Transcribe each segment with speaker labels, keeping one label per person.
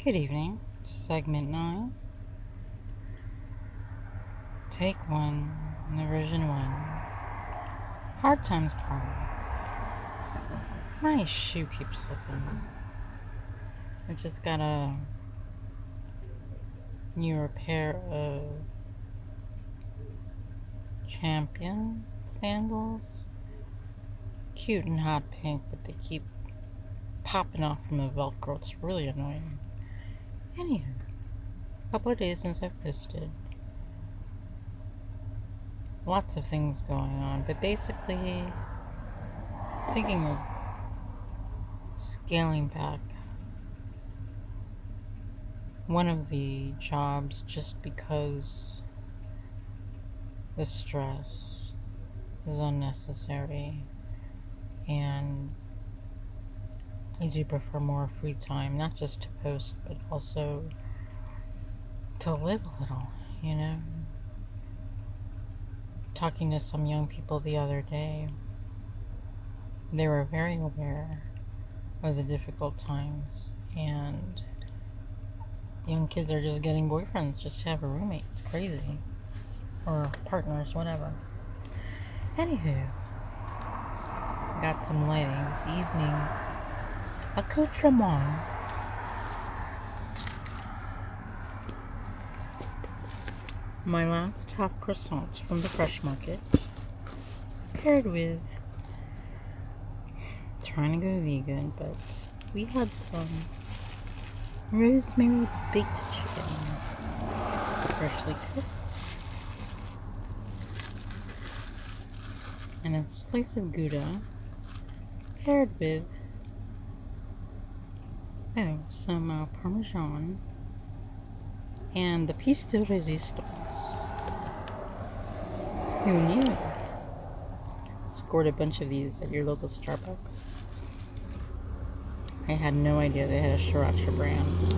Speaker 1: Good evening. Segment 9. Take 1. Version 1. Hard times CarLife. My shoe keeps slipping. I just got a newer pair of Champion sandals. Cute and hot pink, but they keep popping off from the Velcro. It's really annoying. Anywho, a couple of days since I've posted. Lots of things going on, but basically thinking of scaling back one of the jobs just because the stress is unnecessary, and I do prefer more free time, not just to post, but also to live a little, you know? Talking to some young people the other day, they were very aware of the difficult times, and young kids are just getting boyfriends just to have a roommate. It's crazy. Or partners, whatever. Anywho, got some lighting this evening's accoutrement. My last half croissant from the fresh market, paired with trying to go vegan, but we had some rosemary baked chicken, freshly cooked, and a slice of Gouda, paired with some Parmesan and the piece de resistance. Who knew? Scored a bunch of these at your local Starbucks. I had no idea they had a Sriracha brand.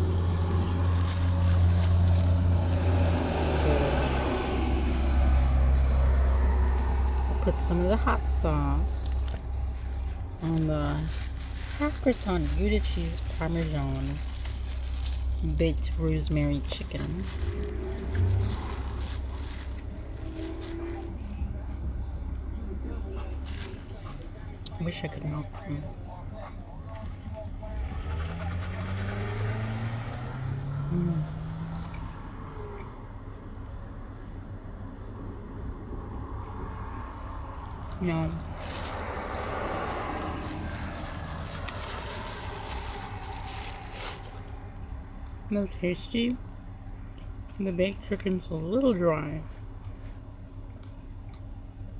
Speaker 1: So I put some of the hot sauce on the half croissant Gouda cheese Parmesan baked rosemary chicken. I wish I could melt some. No. No tasty. The baked chicken's a little dry.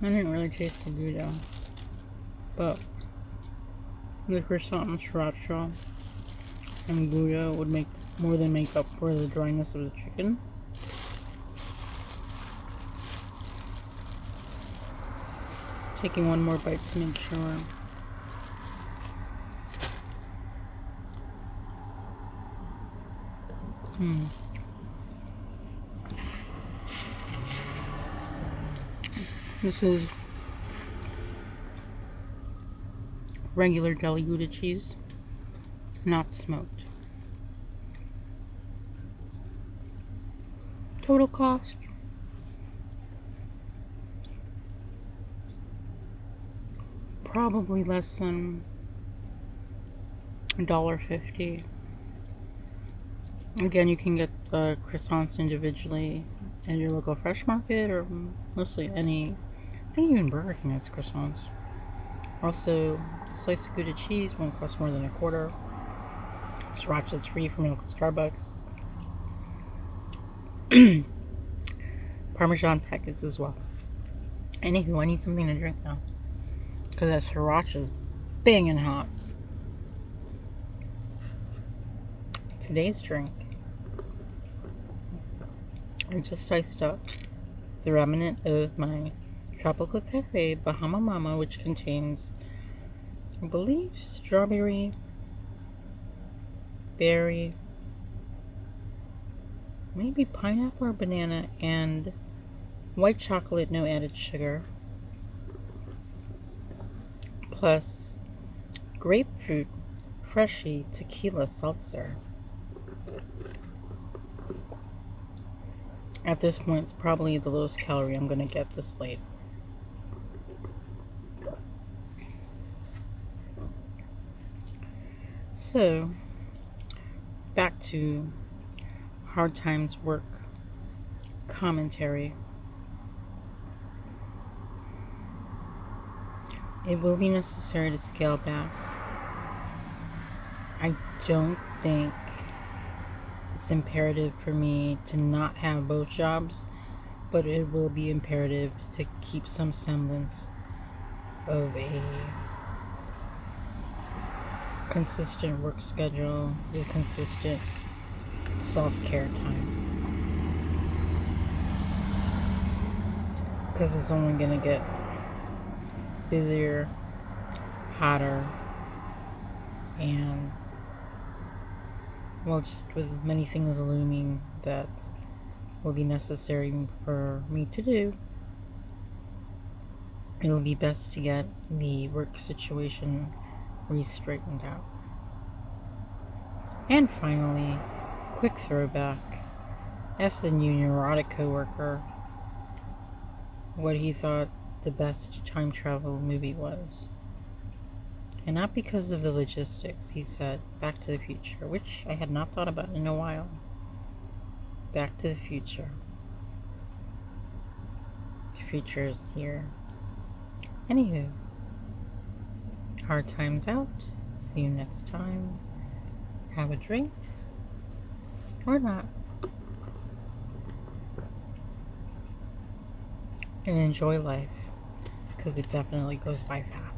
Speaker 1: I didn't really taste the Gouda, but the croissant and Sriracha and Gouda would more than make up for the dryness of the chicken. Taking one more bite to make sure. This is regular deli Gouda cheese, not smoked. Total cost probably less than $1.50. Again, you can get the croissants individually at your local fresh market, or mostly any. I think even Burger King has croissants. Also, a slice of Gouda cheese won't cost more than $1. Sriracha's free from your local Starbucks. Parmesan packets as well. Anywho, I need something to drink now, because that Sriracha's banging hot. Today's drink, I just iced up the remnant of my Tropical Cafe Bahama Mama, which contains, I believe, strawberry, berry, maybe pineapple or banana, and white chocolate, no added sugar, plus grapefruit Freshie tequila seltzer. At this point, it's probably the lowest calorie I'm gonna get this late. So, back to hard times work commentary. It will be necessary to scale back. I don't think it's imperative for me to not have both jobs, but it will be imperative to keep some semblance of a consistent work schedule with consistent self-care time. Because it's only going to get busier, hotter, and, well, just with many things looming that will be necessary for me to do, it'll be best to get the work situation re-straightened out. And finally, quick throwback. Asked the new neurotic coworker what he thought the best time travel movie was. And not because of the logistics, he said Back to the Future, which I had not thought about in a while. Back to the Future. The future is here. Anywho, hard times out. See you next time. Have a drink. Or not. And enjoy life. Because it definitely goes by fast.